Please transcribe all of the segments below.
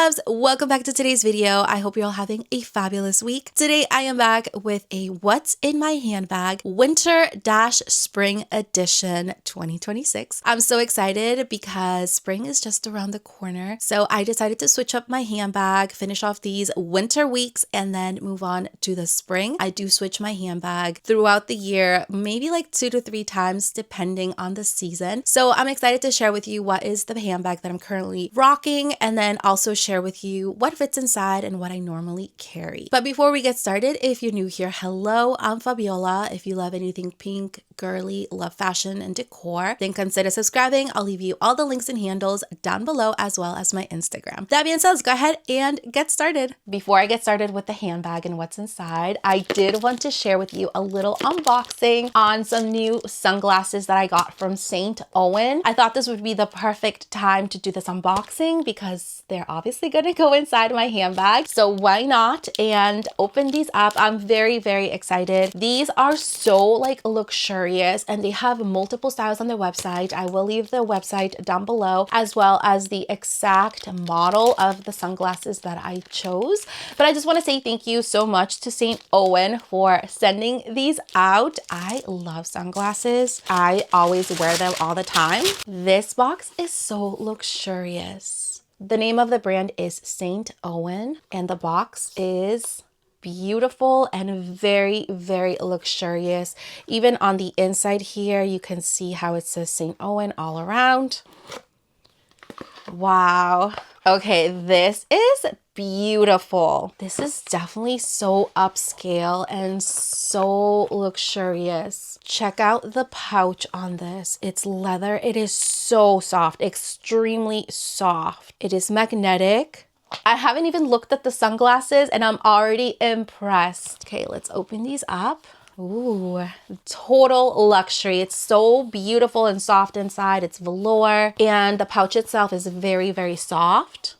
loves, welcome back to today's video. I hope you're all having a fabulous week. Today I am back with a what's in my handbag winter-spring edition 2026. I'm so excited because spring is just around the corner. So I decided to switch up my handbag, finish off these winter weeks, and then move on to the spring. I do switch my handbag throughout the year, maybe like 2 to 3 times depending on the season. So I'm excited to share with you what is the handbag that I'm currently rocking, and then also share with you what fits inside and what I normally carry. But before we get started, if you're new here, hello, I'm Fabiola. If you love anything pink, girly, love fashion and decor, then consider subscribing. I'll leave you all the links and handles down below, as well as my Instagram. That being said, let's go ahead and get started. Before I get started with the handbag and what's inside, I did want to share with you a little unboxing on some new sunglasses that I got from St. Owen. I thought this would be the perfect time to do this unboxing because they're obviously going to go inside my handbag. So why not? And open these up. I'm very, very excited. These are so like luxurious and they have multiple styles on their website. I will leave the website down below, as well as the exact model of the sunglasses that I chose. But I just want to say thank you so much to St. Owen for sending these out. I love sunglasses. I always wear them all the time. This box is so luxurious. The name of the brand is St. Owen, and the box is beautiful and very, very luxurious. Even on the inside here, you can see how it says St. Owen all around. Wow. Okay, this is beautiful. This is definitely so upscale and so luxurious. Check out the pouch on this. It's leather. It is so soft, extremely soft. It is magnetic. I haven't even looked at the sunglasses and I'm already impressed. Okay, let's open these up. Ooh, total luxury. It's so beautiful and soft inside. It's velour and the pouch itself is very, very soft.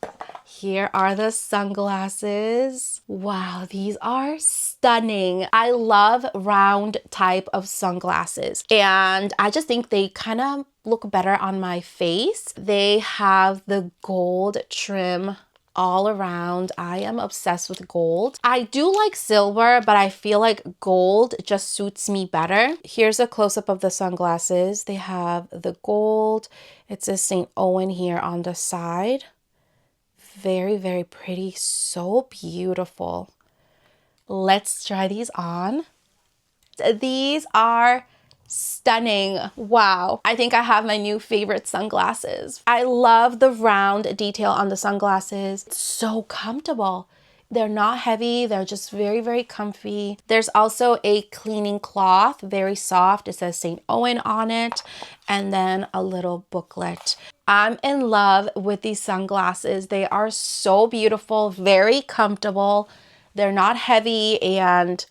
Here are the sunglasses. Wow, these are stunning. I love round type of sunglasses and I just think they kind of look better on my face. They have the gold trim all around. I am obsessed with gold. I do like silver, but I feel like gold just suits me better. Here's a close-up of the sunglasses. They have the gold. It says St. Owen here on the side. Very, very pretty. So beautiful. Let's try these on. These are stunning. Wow. I think I have my new favorite sunglasses. I love the round detail on the sunglasses. It's so comfortable. They're not heavy. They're just very, very comfy. There's also a cleaning cloth, very soft. It says St. Owen on it, and then a little booklet. I'm in love with these sunglasses. They are so beautiful, very comfortable. They're not heavy and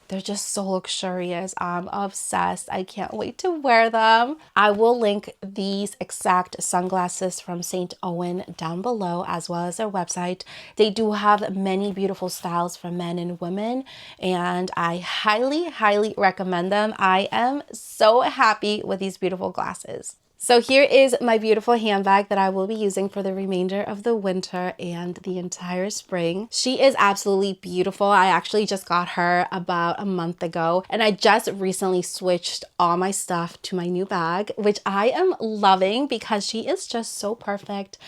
they're just so luxurious. I'm obsessed. I can't wait to wear them. I will link these exact sunglasses from St. Owen down below, as well as their website. They do have many beautiful styles for men and women, and I highly, highly recommend them. I am so happy with these beautiful glasses. So here is my beautiful handbag that I will be using for the remainder of the winter and the entire spring. She is absolutely beautiful. I actually just got her about a month ago, and I just recently switched all my stuff to my new bag, which I am loving because she is just so perfect.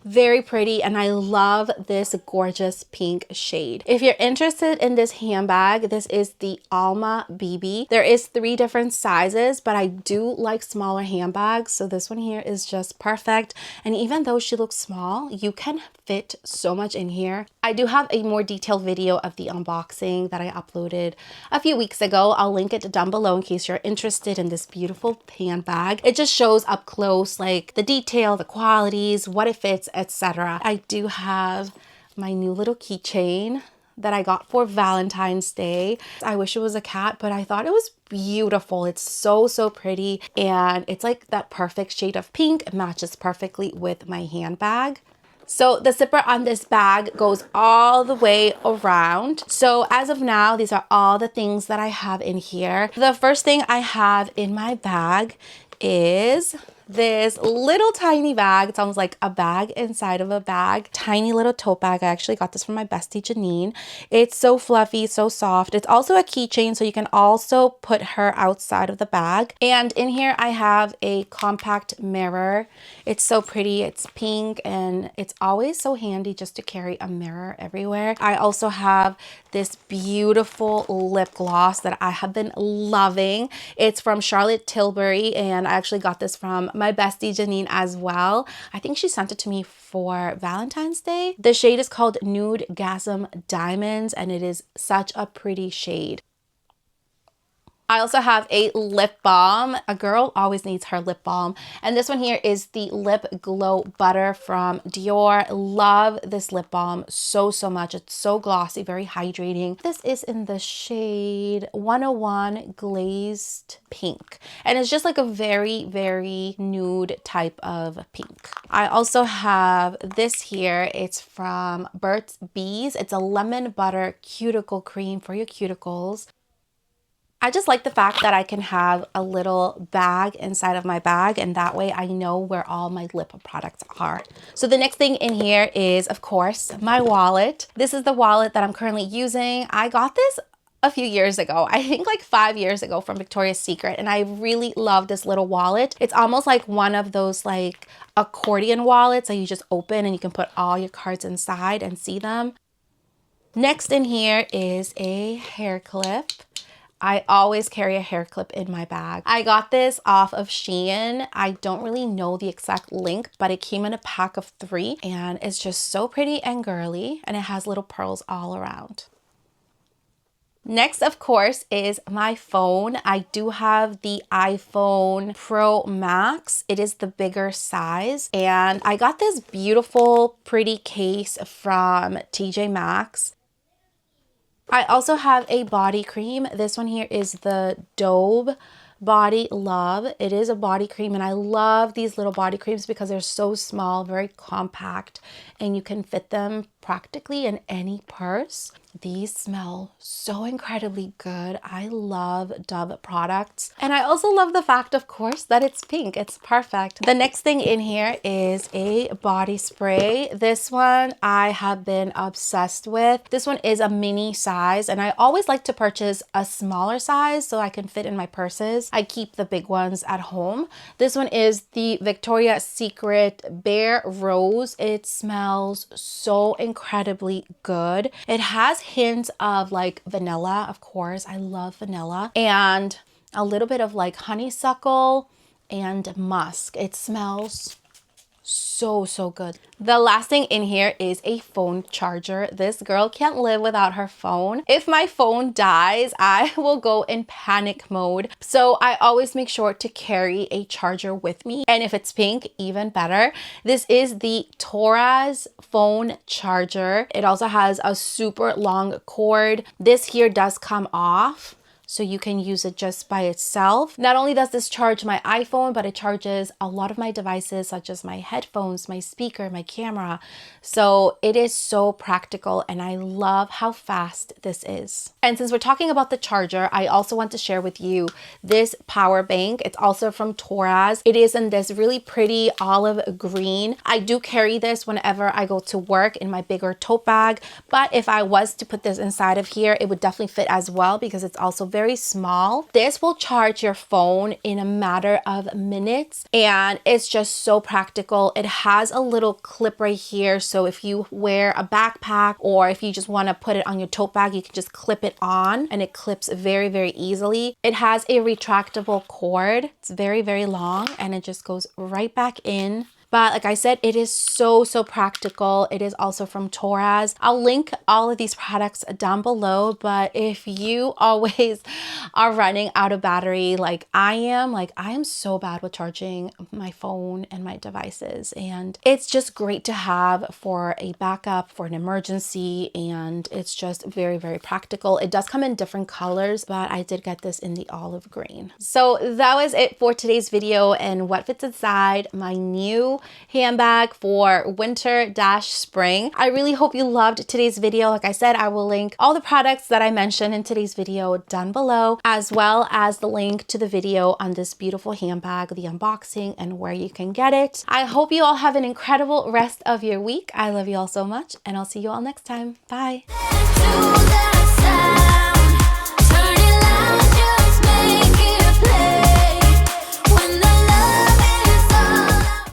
Very pretty, and I love this gorgeous pink shade. If you're interested in this handbag, this is the Alma BB. There is 3 different sizes, but I do like smaller handbags, so this one here is just perfect. And even though she looks small, you can fit so much in here. I do have a more detailed video of the unboxing that I uploaded a few weeks ago. I'll link it down below in case you're interested in this beautiful handbag. It just shows up close like the detail, the qualities, what it fits, etc. I do have my new little keychain that I got for Valentine's Day. I wish it was a cat, but I thought it was beautiful. It's so, so pretty, and it's like that perfect shade of pink. It matches perfectly with my handbag. So the zipper on this bag goes all the way around. So as of now, these are all the things that I have in here. The first thing I have in my bag is this little tiny bag. It's almost like a bag inside of a bag. Tiny little tote bag. I actually got this from my bestie Janine. It's so fluffy, so soft. It's also a keychain, so you can also put her outside of the bag. And in here I have a compact mirror. It's so pretty. It's pink and it's always so handy just to carry a mirror everywhere. I also have this beautiful lip gloss that I have been loving. It's from Charlotte Tilbury and I actually got this from my bestie Janine as well. I think she sent it to me for Valentine's Day. The shade is called Nude Gasm Diamonds and it is such a pretty shade. I also have a lip balm. A girl always needs her lip balm. And this one here is the Lip Glow Butter from Dior. Love this lip balm so much. It's so glossy, very hydrating. This is in the shade 101 Glazed Pink. And it's just like a very nude type of pink. I also have this here. It's from Burt's Bees. It's a lemon butter cuticle cream for your cuticles. I just like the fact that I can have a little bag inside of my bag and that way I know where all my lip products are. So the next thing in here is, of course, my wallet. This is the wallet that I'm currently using. I got this a few years ago, I think like 5 years ago from Victoria's Secret, and I really love this little wallet. It's almost like one of those like accordion wallets that you just open and you can put all your cards inside and see them. Next in here is a hair clip. I always carry a hair clip in my bag. I got this off of Shein. I don't really know the exact link, but it came in a pack of 3 and it's just so pretty and girly and it has little pearls all around. Next, of course, is my phone. I do have the iPhone Pro Max. It is the bigger size and I got this beautiful pretty case from TJ Maxx. I also have a body cream. This one here is the Dove Body Love. It is a body cream and I love these little body creams because they're so small, very compact, and you can fit them practically in any purse. These smell so incredibly good. I love Dove products. And I also love the fact, of course, that it's pink. It's perfect. The next thing in here is a body spray. This one I have been obsessed with. This one is a mini size and I always like to purchase a smaller size so I can fit in my purses. I keep the big ones at home. This one is the Victoria's Secret Bare Rose. It smells so incredibly good. It has hints of like vanilla, of course. I love vanilla, and a little bit of like honeysuckle and musk. It smells so good. The last thing in here is a phone charger. This girl can't live without her phone. If my phone dies, I will go in panic mode. So I always make sure to carry a charger with me. And if it's pink, even better. This is the Toraz phone charger. It also has a super long cord. This here does come off, so you can use it just by itself. Not only does this charge my iPhone, but it charges a lot of my devices such as my headphones, my speaker, my camera. So it is so practical and I love how fast this is. And since we're talking about the charger, I also want to share with you this power bank. It's also from Toraz. It is in this really pretty olive green. I do carry this whenever I go to work in my bigger tote bag, but if I was to put this inside of here, it would definitely fit as well because it's also very small. This will charge your phone in a matter of minutes and it's just so practical. It has a little clip right here, so if you wear a backpack or if you just want to put it on your tote bag, you can just clip it on and it clips very easily. It has a retractable cord. It's very long and it just goes right back in. But like I said, it is so practical. It is also from Toraz. I'll link all of these products down below, but if you always are running out of battery like I am so bad with charging my phone and my devices. And it's just great to have for a backup, for an emergency, and it's just very practical. It does come in different colors, but I did get this in the olive green. So that was it for today's video and what fits inside my new handbag for winter-spring. I really hope you loved today's video. Like I said, I will link all the products that I mentioned in today's video down below, as well as the link to the video on this beautiful handbag, the unboxing, and where you can get it. I hope you all have an incredible rest of your week. I love you all so much, and I'll see you all next time. Bye.